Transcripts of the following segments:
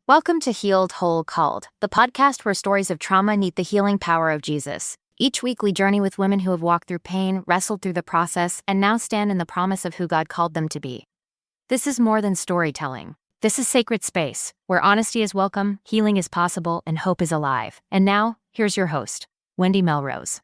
Welcome to Healed, Whole, Called, the podcast where stories of trauma meet the healing power of Jesus. Each week, we journey with women who have walked through pain, wrestled through the process, and now stand in the promise of who God called them to be. This is more than storytelling. This is sacred space, where honesty is welcome, healing is possible, and hope is alive. And now, here's your host, Wendy Melrose.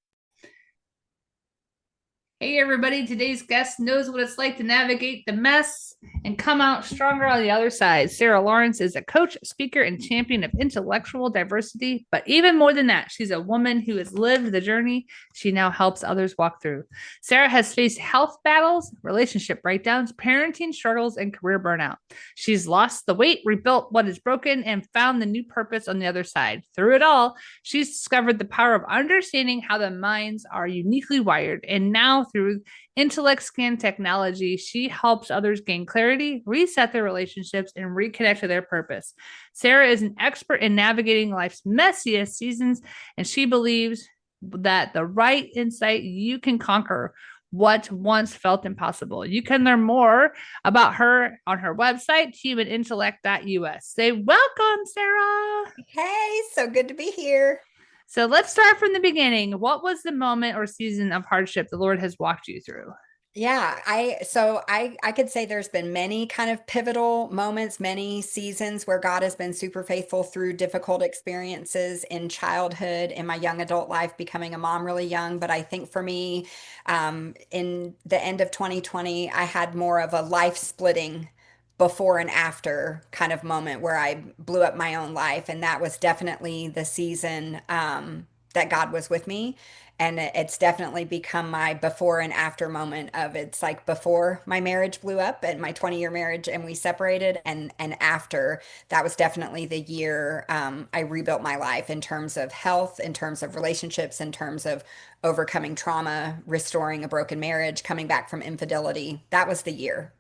Hey everybody, today's guest knows what it's like to navigate the mess and come out stronger on the other side. Sara Lawrence is a coach, speaker, and champion of intellectual diversity. But even more than that, she's a woman who has lived the journey she now helps others walk through. Sara has faced health battles, relationship breakdowns, parenting struggles, and career burnout. She's lost the weight, rebuilt what is broken, and found the new purpose on the other side. Through it all, she's discovered the power of understanding how the minds are uniquely wired. And now, through intellect scan technology, she helps others gain clarity, reset their relationships, and reconnect to their purpose. Sara is an expert in navigating life's messiest seasons, and she believes that the right insight, you can conquer what once felt impossible. You can learn more about her on her website, humanintellect.us. Say welcome, Sara. Hey, so good to be here. So let's start from the beginning. What was the moment or season of hardship the Lord has walked you through? Yeah, I could say there's been many kind of pivotal moments, many seasons where God has been super faithful through difficult experiences in childhood, in my young adult life, becoming a mom really young. But I think for me, in the end of 2020, I had more of a life splitting before and after kind of moment where I blew up my own life, and that was definitely the season that God was with me. And it's definitely become my before and after moment of it's like before my marriage blew up and my 20-year marriage and we separated, and after that was definitely the year I rebuilt my life in terms of health, in terms of relationships, in terms of overcoming trauma, restoring a broken marriage, coming back from infidelity. That was the year.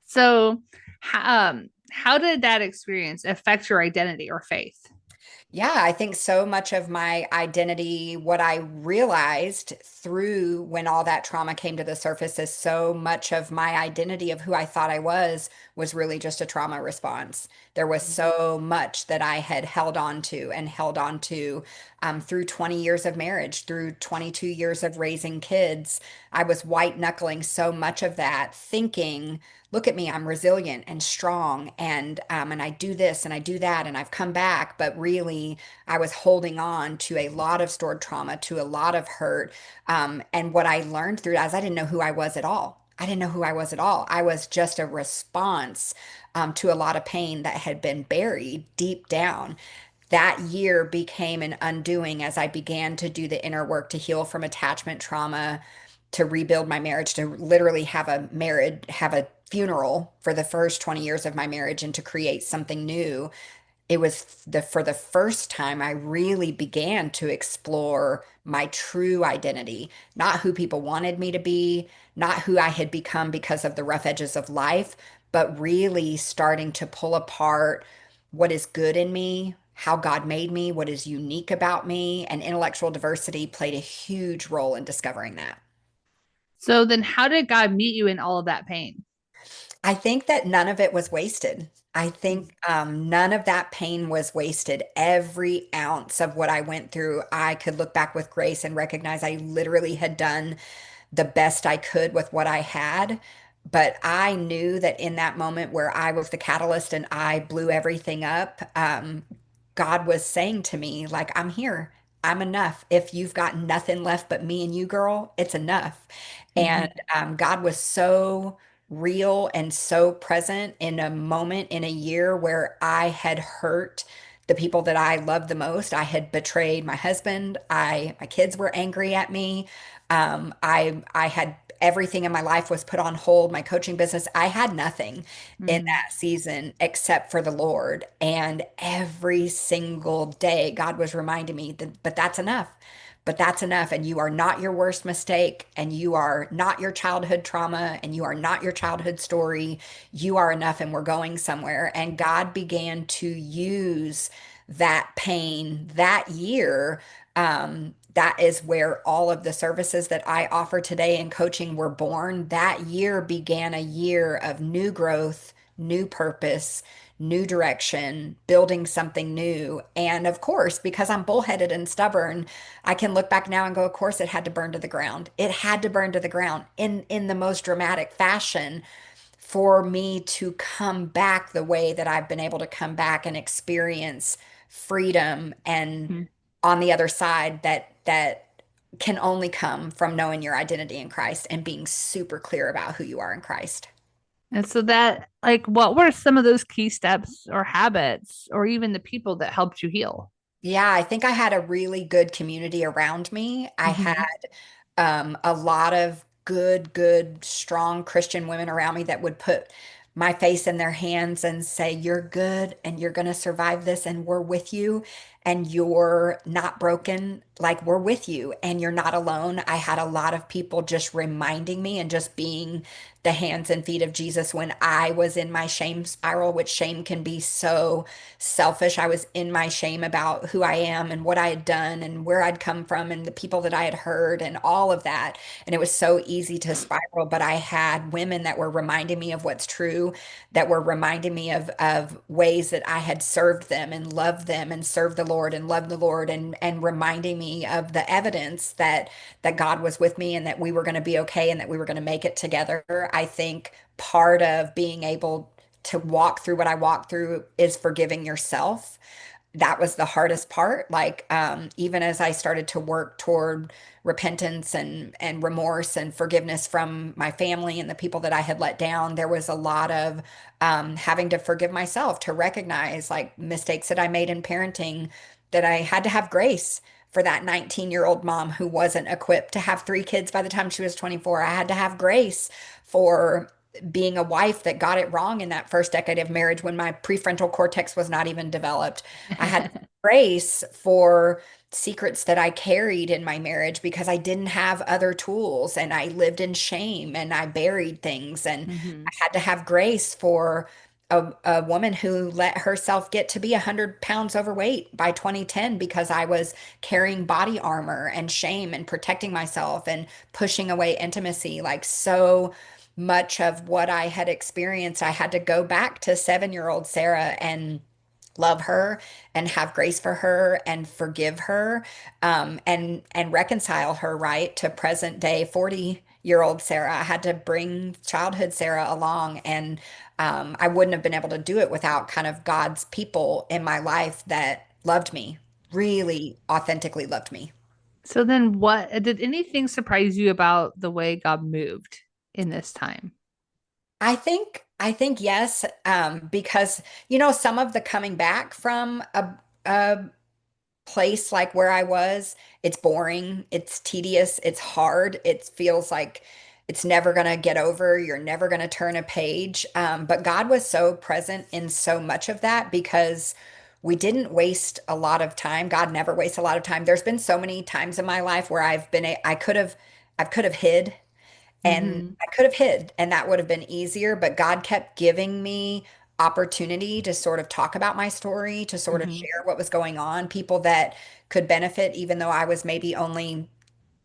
So, how did that experience affect your identity or faith? Yeah, I think so much of my identity, what I realized through when all that trauma came to the surface, is so much of my identity of who I thought I was really just a trauma response. There was so much that I had held on to and held on to through 20 years of marriage, through 22 years of raising kids. I was white knuckling so much of that, thinking, look at me, I'm resilient and strong, and I do this and I do that and I've come back. But really, I was holding on to a lot of stored trauma, to a lot of hurt. And what I learned through that is I didn't know who I was at all. I didn't know who I was at all. I was just a response to a lot of pain that had been buried deep down. That year became an undoing as I began to do the inner work to heal from attachment trauma, to rebuild my marriage, to literally have a funeral for the first 20 years of my marriage and to create something new. It was for the first time I really began to explore my true identity, not who people wanted me to be, not who I had become because of the rough edges of life, but really starting to pull apart what is good in me, how God made me, what is unique about me, and intellectual diversity played a huge role in discovering that. So then, how did God meet you in all of that pain? I think that none of it was wasted. I think none of that pain was wasted. Every ounce of what I went through, I could look back with grace and recognize I literally had done the best I could with what I had. But I knew that in that moment where I was the catalyst and I blew everything up, God was saying to me, like, I'm here. I'm enough. If you've got nothing left but me and you, girl, it's enough. And Mm-hmm. God was so real and so present in a moment in a year where I had hurt the people that I loved the most. I had betrayed my husband. My kids were angry at me. I had everything in my life was put on hold. My coaching business, I had nothing in Mm-hmm. that season except for the Lord. And every single day, God was reminding me that, but that's enough. But that's enough. And you are not your worst mistake. And you are not your childhood trauma. And you are not your childhood story. You are enough. And we're going somewhere. And God began to use that pain that year. That is where all of the services that I offer today in coaching were born. That year began a year of new growth, new purpose, new direction, building something new. And of course, because I'm bullheaded and stubborn, I can look back now and go, of course, it had to burn to the ground. It had to burn to the ground in the most dramatic fashion for me to come back the way that I've been able to come back and experience freedom and Mhm. on the other side that can only come from knowing your identity in Christ and being super clear about who you are in Christ. And so that, like, what were some of those key steps or habits or even the people that helped you heal? Yeah, I think I had a really good community around me. I had Hmm. a lot of good, strong Christian women around me that would put my face in their hands and say, "You're good and you're going to survive this, and we're with you, and you're not broken. Like, we're with you, and you're not alone." I had a lot of people just reminding me and just being the hands and feet of Jesus when I was in my shame spiral, which shame can be so selfish. I was in my shame about who I am and what I had done and where I'd come from and the people that I had hurt and all of that. And it was so easy to spiral. But I had women that were reminding me of what's true, that were reminding me of ways that I had served them and loved them and served the Lord and loved the Lord and reminding me of the evidence that God was with me and that we were going to be okay and that we were going to make it together. I think part of being able to walk through what I walked through is forgiving yourself. That was the hardest part. Like, even as I started to work toward repentance and remorse and forgiveness from my family and the people that I had let down, there was a lot of having to forgive myself, to recognize like mistakes that I made in parenting, that I had to have grace for that 19-year-old mom who wasn't equipped to have three kids by the time she was 24. I had to have grace for being a wife that got it wrong in that first decade of marriage when my prefrontal cortex was not even developed. I had grace for secrets that I carried in my marriage because I didn't have other tools and I lived in shame and I buried things. And I Hmm. had to have grace for a woman who let herself get to be 100 pounds overweight by 2010 because I was carrying body armor and shame and protecting myself and pushing away intimacy. Like, so much of what I had experienced, I had to go back to 7-year-old Sara and love her and have grace for her and forgive her, and reconcile her right to present day 40-year-old Sara. I had to bring childhood Sara along, and I wouldn't have been able to do it without kind of God's people in my life that loved me, really authentically loved me. So then what did anything surprise you about the way God moved in this time? I think yes, because some of the coming back from a place like where I was, it's boring, it's tedious, it's hard, it feels like it's never gonna get over, you're never gonna turn a page. But God was so present in so much of that because we didn't waste a lot of time. God never wastes a lot of time. There's been so many times in my life where I could have hid, and Hmm. I could have hid, and that would have been easier, but God kept giving me opportunity to sort of talk about my story, to sort of Hmm. share what was going on, people that could benefit, even though I was maybe only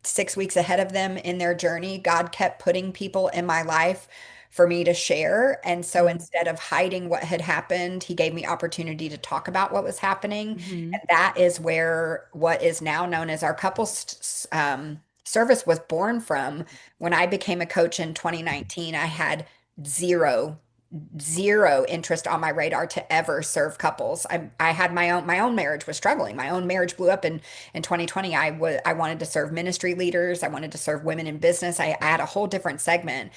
6 weeks ahead of them in their journey. God kept putting people in my life for me to share. And so instead of hiding what had happened, he gave me opportunity to talk about what was happening. Hmm. And that is where what is now known as our couples service was born from. When I became a coach in 2019, I had zero zero interest on my radar to ever serve couples. I had my own marriage was struggling. My own marriage blew up in 2020. I wanted to serve ministry leaders. I wanted to serve women in business. I had a whole different segment.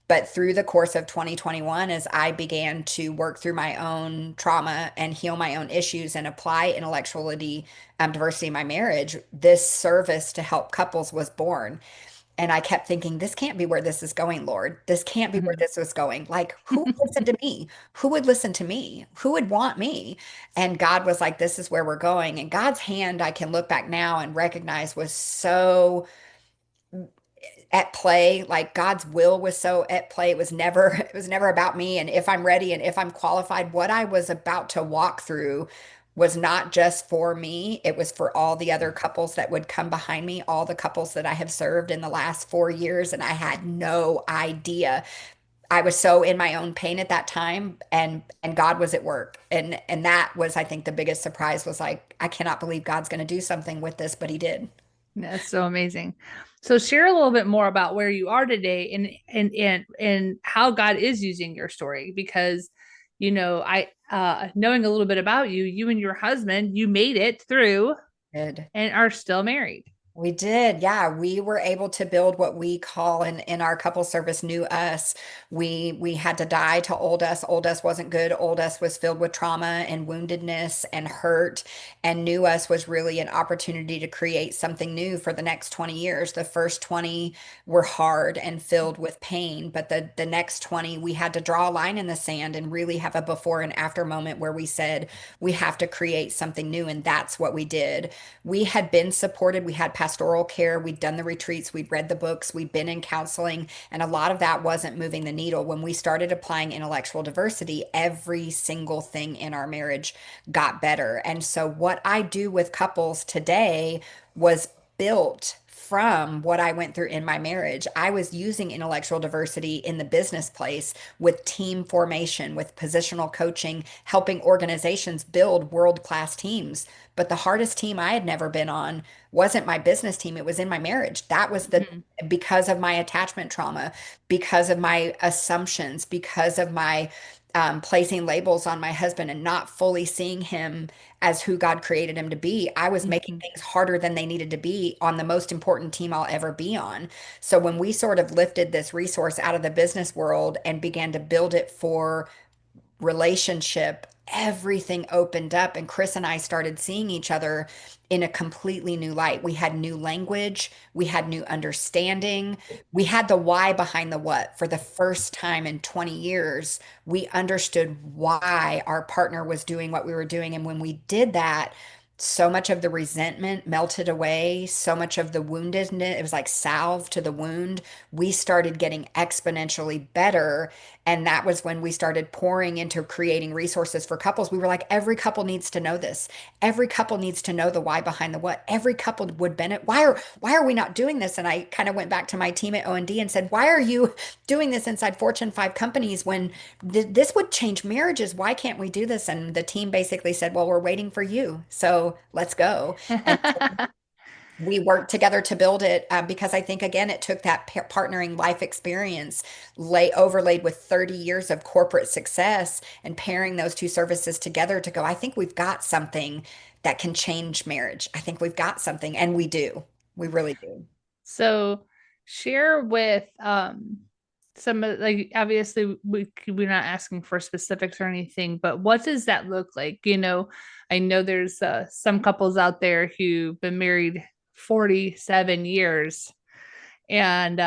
But through the course of 2021, as I began to work through my own trauma and heal my own issues and apply intellectuality, diversity in my marriage, this service to help couples was born. And I kept thinking, this can't be where this is going, Lord. This can't be where Hmm. this was going. Like, who would listen to me? Who would listen to me? Who would want me? And God was like, this is where we're going. And God's hand, I can look back now and recognize, was so at play. Like, God's will was so at play. It was never about me and if I'm ready and if I'm qualified. What I was about to walk through was not just for me, it was for all the other couples that would come behind me, all the couples that I have served in the last 4 years, and I had no idea. I was so in my own pain at that time, and God was at work. And that was, I think, the biggest surprise was like, I cannot believe God's going to do something with this, but he did. That's so amazing. So share a little bit more about where you are today and how God is using your story because I knowing a little bit about you, you and your husband, you made it through Good. and are still married. We did. Yeah, we were able to build what we call in our couple service new us. We had to die to old us. Old us wasn't good. Old us was filled with trauma and woundedness and hurt. And new us was really an opportunity to create something new for the next 20 years. The first 20 were hard and filled with pain, but the next 20 we had to draw a line in the sand and really have a before and after moment where we said we have to create something new, and that's what we did. We had been supported. We had pastoral care. We'd done the retreats. We'd read the books. We'd been in counseling. And a lot of that wasn't moving the needle. When we started applying intellectual diversity, every single thing in our marriage got better. And so, what I do with couples today was built from what I went through in my marriage. I was using intellectual diversity in the business place with team formation, with positional coaching, helping organizations build world-class teams. But the hardest team I had never been on wasn't my business team, it was in my marriage. That was the Mhm. because of my attachment trauma, because of my assumptions, because of my placing labels on my husband and not fully seeing him as who God created him to be. I was making Mhm. things harder than they needed to be on the most important team I'll ever be on. So when we sort of lifted this resource out of the business world and began to build it for relationship, everything opened up, and Chris and I started seeing each other in a completely new light. We had new language, we had new understanding, we had the why behind the what. For the first time in 20 years, we understood why our partner was doing what we were doing. And when we did that, so much of the resentment melted away, so much of the woundedness, it was like salve to the wound. We started getting exponentially better, and that was when we started pouring into creating resources for couples. We were like, every couple needs to know this. Every couple needs to know the why behind the what. Every couple would benefit. Why are we not doing this? And I kind of went back to my team at O&D and said, why are you doing this inside Fortune 5 companies when this would change marriages? Why can't we do this? And the team basically said, well, we're waiting for you. So let's go. And we worked together to build it because I think again it took that partnering life experience overlaid with 30 years of corporate success and pairing those two services together to go, I think we've got something that can change marriage. I think we've got something, and we do. We really do. So share with some of like obviously we're not asking for specifics or anything, but what does that look like? I know there's some couples out there who've been married 47 years and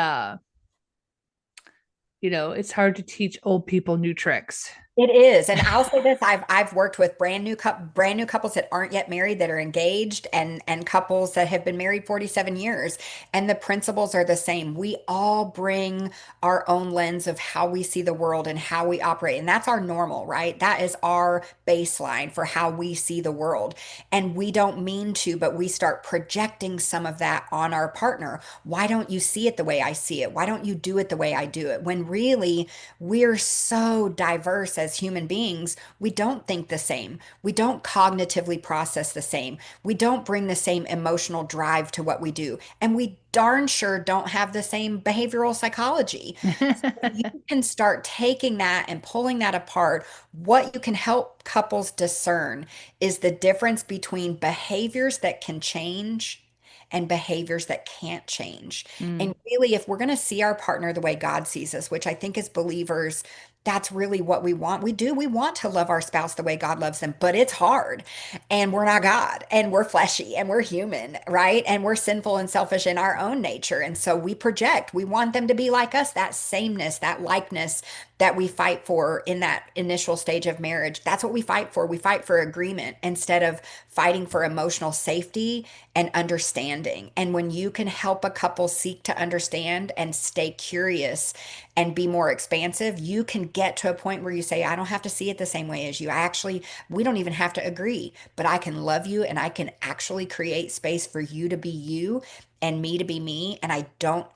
it's hard to teach old people new tricks. It is. And I'll say this, I've worked with brand new couples that aren't yet married that are engaged, and couples that have been married 47 years, and the principles are the same. We all bring our own lens of how we see the world and how we operate. And that's our normal, right? That is our baseline for how we see the world. And we don't mean to, but we start projecting some of that on our partner. Why don't you see it the way I see it? Why don't you do it the way I do it? When really we're so diverse as human beings, we don't think the same. We don't cognitively process the same. We don't bring the same emotional drive to what we do. And we darn sure don't have the same behavioral psychology. You can start taking that and pulling that apart. What you can help couples discern is the difference between behaviors that can change and behaviors that can't change. Mm. And really, if we're going to see our partner the way God sees us, which I think as believers, that's really what we want. We want to love our spouse the way God loves them, but it's hard. And we're not God, and we're fleshy, and we're human, right? And we're sinful and selfish in our own nature. And so we project. We want them to be like us, that sameness, that likeness that we fight for in that initial stage of marriage. That's what we fight for. We fight for agreement instead of fighting for emotional safety and understanding. And when you can help a couple seek to understand and stay curious and be more expansive, you can get to a point where you say, I don't have to see it the same way as you. We don't even have to agree, but I can love you and I can actually create space for you to be you and me to be me. And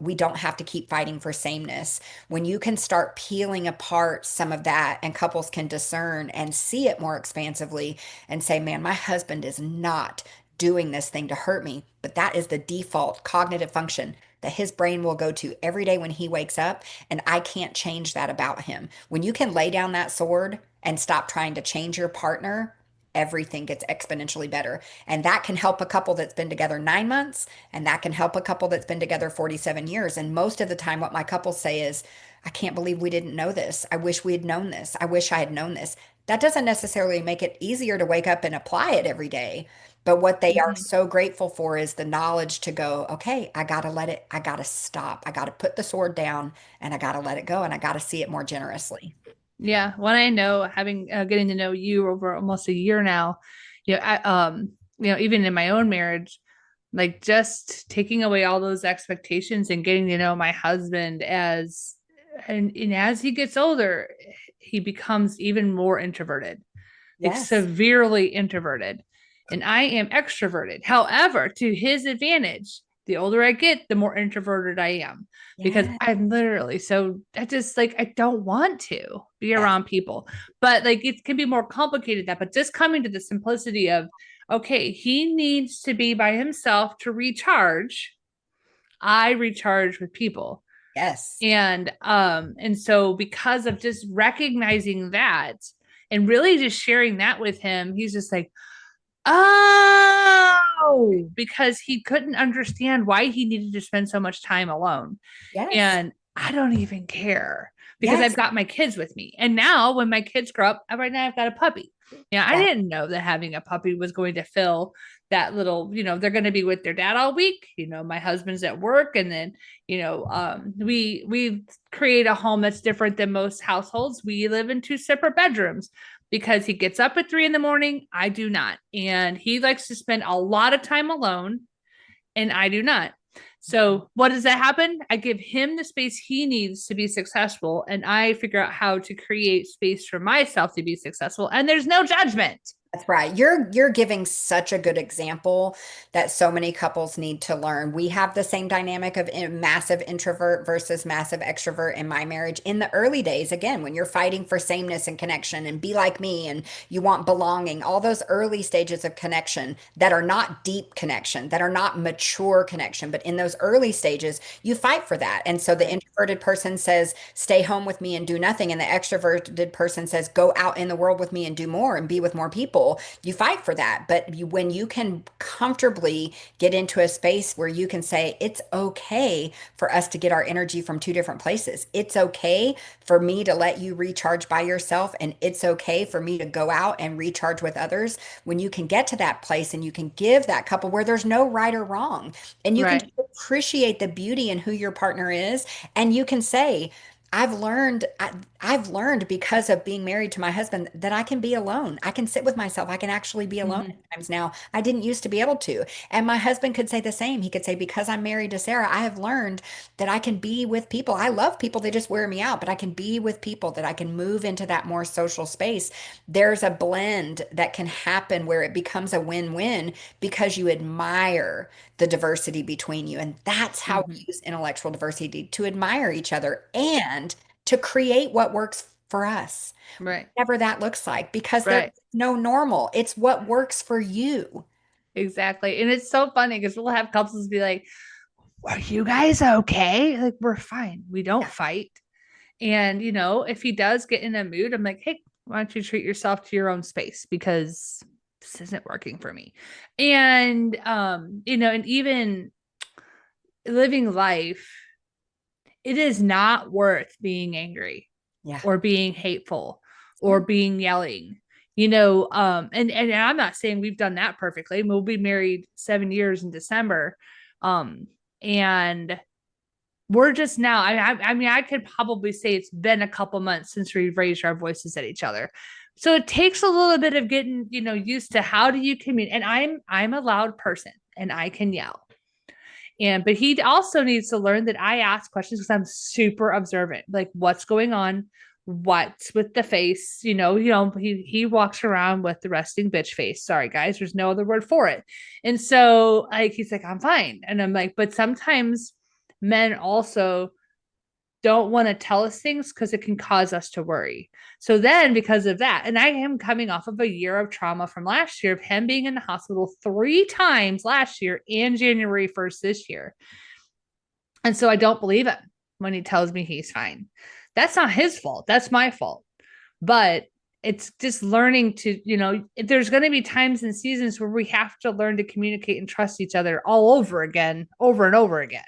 we don't have to keep fighting for sameness. When you can start peeling apart some of that and couples can discern and see it more expansively and say, man, my husband is not doing this thing to hurt me, but that is the default cognitive function that his brain will go to every day when he wakes up. And I can't change that about him. When you can lay down that sword and stop trying to change your partner, everything gets exponentially better. And that can help a couple that's been together 9 months, and that can help a couple that's been together 47 years. And most of the time, what my couples say is, I can't believe we didn't know this. I wish we had known this. I wish I had known this. That doesn't necessarily make it easier to wake up and apply it every day. But what they are Mhm. so grateful for is the knowledge to go, okay, I got to stop. I got to put the sword down and I got to let it go and I got to see it more generously. Yeah, when I know, having getting to know you over almost a year now, even in my own marriage, like just taking away all those expectations and getting to know my husband and as he gets older, he becomes even more introverted, like Yes. severely introverted. And I am extroverted. However, to his advantage, the older I get, the more introverted I am because Yeah. I'm literally so I just like I don't want to be Yes. around people. But like it can be more complicated that, but just coming to the simplicity of okay, he needs to be by himself to recharge. I recharge with people. Yes. And so because of just recognizing that and really just sharing that with him, he's just like, oh, because he couldn't understand why he needed to spend so much time alone. Yes. And I don't even care because I've Yes. got my kids with me. And now when my kids grow up, right now I've got a puppy. Yeah, I That, didn't know that having a puppy was going to fill that little, they're going to be with their dad all week. My husband's at work, and then, we create a home that's different than most households. We live in two separate bedrooms because he gets up at 3 in the morning. I do not. And he likes to spend a lot of time alone, and I do not. So, what does that happen? I give him the space he needs to be successful, and I figure out how to create space for myself to be successful. And there's no judgment. that's right. You're giving such a good example that so many couples need to learn. We have the same dynamic of massive introvert versus massive extrovert in my marriage. In the early days, again, when you're fighting for sameness and connection and be like me and you want belonging, all those early stages of connection that are not deep connection, that are not mature connection, but in those early stages, you fight for that. And so the Right. introverted person says, "Stay home with me and do nothing," and the extroverted person says, "Go out in the world with me and do more and be with more people." You fight for that. But when you can comfortably get into a space where you can say, it's okay for us to get our energy from two different places. It's okay for me to let you recharge by yourself, and it's okay for me to go out and recharge with others. When you can get to that place and you can give that couple where there's no right or wrong, and you can Right. just appreciate the beauty in who your partner is, and you can say, I've learned because of being married to my husband that I can be alone. I can sit with myself. I can actually be alone Mm-hmm. at times now. I didn't used to be able to. And my husband could say the same. He could say, because I'm married to Sarah, I have learned that I can be with people. I love people. They just wear me out, but I can be with people, that I can move into that more social space. There's a blend that can happen where it becomes a win-win because you admire the diversity between you. And that's how Mm-hmm. we use intellectual diversity, to admire each other and to create what works for us, Right. whatever that looks like, because there's Right. no normal. It's what works for you. Exactly. And it's so funny because we'll have couples be like, are you guys okay? Like, we're fine. We don't Yeah. fight. And, if he does get in a mood, I'm like, hey, why don't you treat yourself to your own space because this isn't working for me. And even living life, it is not worth being angry Yeah. or being hateful or Yeah. being yelling. And I'm not saying we've done that perfectly. We'll be married 7 years in December. And we're just now, I mean, I could probably say it's been a couple months since we've raised our voices at each other. So it takes a little bit of getting, used to how do you communicate. And I'm a loud person and I can yell. But he also needs to learn that I ask questions because I'm super observant. Like, what's going on? what's with the face, he walks around with the resting bitch face. Sorry guys, there's no other word for it. And so like he's like, I'm fine. And I'm like, but sometimes men also don't want to tell us things because it can cause us to worry. So then, because of that, and I am coming off of a year of trauma from last year of him being in the hospital 3 times last year and January 1st this year. And so I don't believe him when he tells me he's fine. That's not his fault. That's my fault. But it's just learning to, there's going to be times and seasons where we have to learn to communicate and trust each other all over again, over and over again.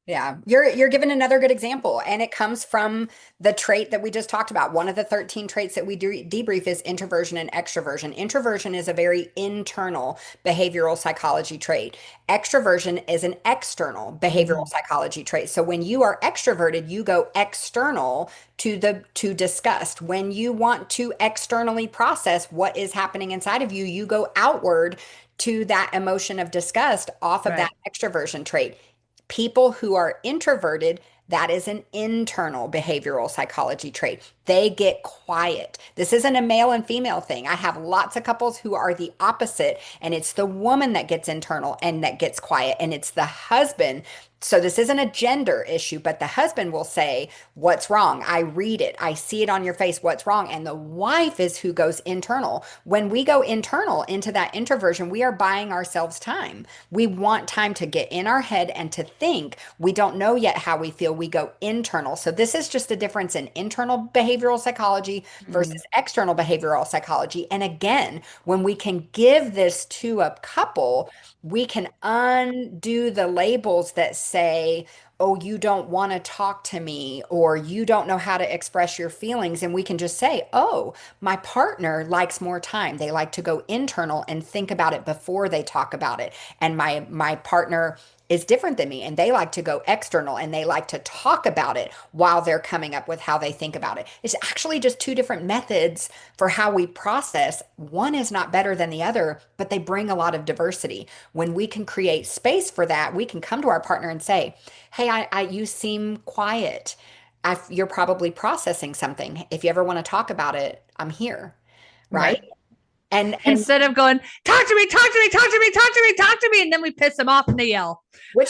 Yeah, you're given another good example, and it comes from the trait that we just talked about. One of the 13 traits that we debrief is introversion and extroversion. Introversion is a very internal behavioral psychology trait. Extroversion is an external behavioral psychology trait. So when you are extroverted, you go external to disgust. When you want to externally process what is happening inside of you, you go outward to that emotion of disgust off of that Right. extroversion trait. People who are introverted, that is an internal behavioral psychology trait. They get quiet. This isn't a male and female thing. I have lots of couples who are the opposite, and it's the woman that gets internal and that gets quiet, and it's the husband. So this isn't a gender issue, but the husband will say, "What's wrong? I read it. I see it on your face. What's wrong?" And the wife is who goes internal. When we go internal into that introversion, we are buying ourselves time. We want time to get in our head and to think. We don't know yet how we feel. We go internal. So this is just a difference in internal behavioral psychology Mm. versus external behavioral psychology. And again, when we can give this to a couple, we can undo the labels that say, "Oh, you don't want to talk to me," or "You don't know how to express your feelings." And we can just say, "Oh, my partner likes more time. They like to go internal and think about it before they talk about it. And my partner is different than me, and they like to go external and they like to talk about it while they're coming up with how they think about it." It's actually just two different methods for how we process. One is not better than the other, but they bring a lot of diversity. When we can create space for that, we can come to our partner and say, "Hey, you seem quiet. You're probably processing something. If you ever want to talk about it, I'm here." Right? Right. And Instead of going, talk to me, talk to me, talk to me, talk to me, talk to me. And then we piss them off and they yell. which,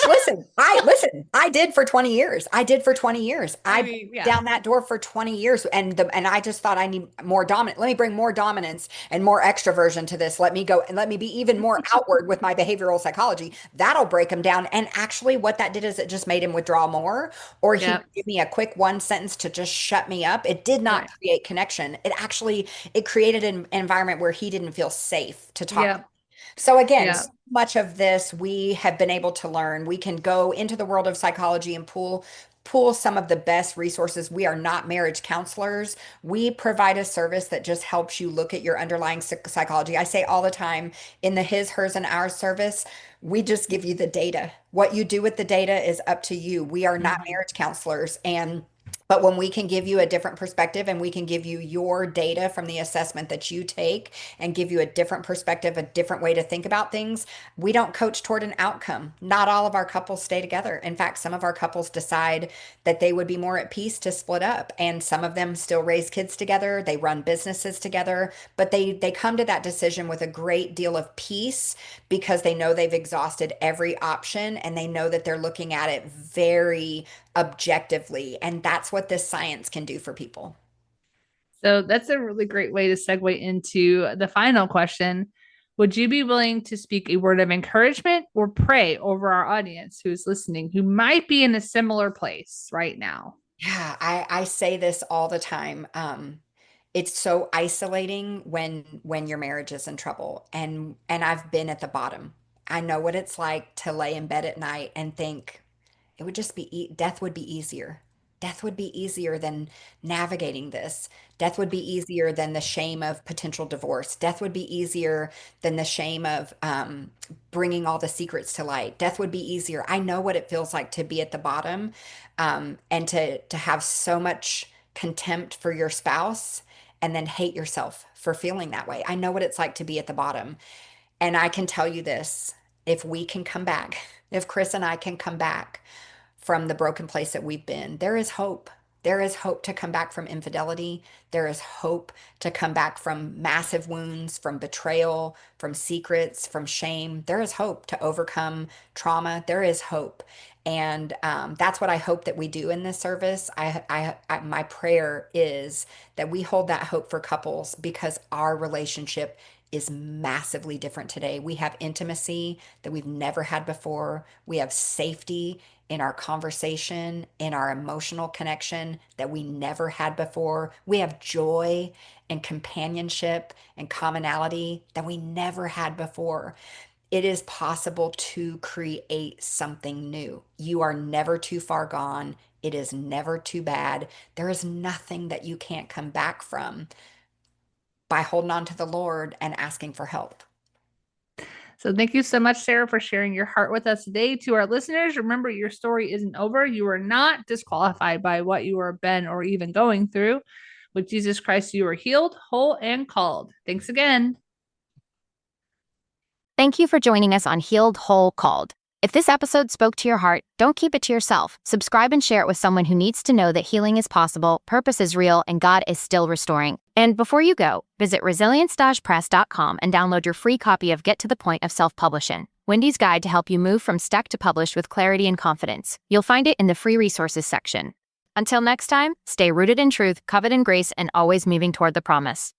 I did for 20 years. I did for 20 years. I I broke mean, yeah. down that door for 20 years, and I just thought I need more dominant. Let me bring more dominance and more extroversion to this. Let me go and let me be even more outward with my behavioral psychology. That'll break him down. And actually what that did is it just made him withdraw more, or he would Yep. give me a quick one sentence to just shut me up. It did not Right. create connection. It created an environment where he didn't feel safe to talk. Yep. So again, Yep. so much of this we have been able to learn. We can go into the world of psychology and pull some of the best resources. We are not marriage counselors. We provide a service that just helps you look at your underlying psychology. I say all the time in the his, hers, and our service, we just give you the data. What you do with the data is up to you. We are not Mhm. marriage counselors. And but when we can give you a different perspective and we can give you your data from the assessment that you take and give you a different perspective, a different way to think about things, we don't coach toward an outcome. Not all of our couples stay together. In fact, some of our couples decide that they would be more at peace to split up, and some of them still raise kids together. They run businesses together, but they come to that decision with a great deal of peace because they know they've exhausted every option and they know that they're looking at it very objectively. And that's what this science can do for people. So that's a really great way to segue into the final question. Would you be willing to speak a word of encouragement or pray over our audience who's listening, who might be in a similar place right now? Yeah, I say this all the time. It's so isolating when your marriage is in trouble, and I've been at the bottom. I know what it's like to lay in bed at night and think, it would just be death would be easier. Death would be easier than navigating this. Death would be easier than the shame of potential divorce. Death would be easier than the shame of bringing all the secrets to light. Death would be easier. I know what it feels like to be at the bottom, and to have so much contempt for your spouse and then hate yourself for feeling that way. I know what it's like to be at the bottom. And I can tell you this, if we can come back, if Chris and I can come back from the broken place that we've been, there is hope. There is hope to come back from infidelity. There is hope to come back from massive wounds, from betrayal, from secrets, from shame. There is hope to overcome trauma. There is hope. And that's what I hope that we do in this service. My prayer is that we hold that hope for couples because our relationship is massively different today. We have intimacy that we've never had before. We have safety in our conversation, in our emotional connection that we never had before. We have joy and companionship and commonality that we never had before. It is possible to create something new. You are never too far gone. It is never too bad. There is nothing that you can't come back from by holding on to the Lord and asking for help. So thank you so much, Sarah, for sharing your heart with us today. To our listeners, remember your story isn't over. You are not disqualified by what you are been or even going through. With Jesus Christ, you are healed, whole, and called. Thanks again. Thank you for joining us on Healed, Whole, Called. If this episode spoke to your heart, don't keep it to yourself. Subscribe and share it with someone who needs to know that healing is possible, purpose is real, and God is still restoring. And before you go, visit resilience-press.com and download your free copy of Get to the Point of Self-Publishing, Wendy's guide to help you move from stuck to published with clarity and confidence. You'll find it in the free resources section. Until next time, stay rooted in truth, covered in grace, and always moving toward the promise.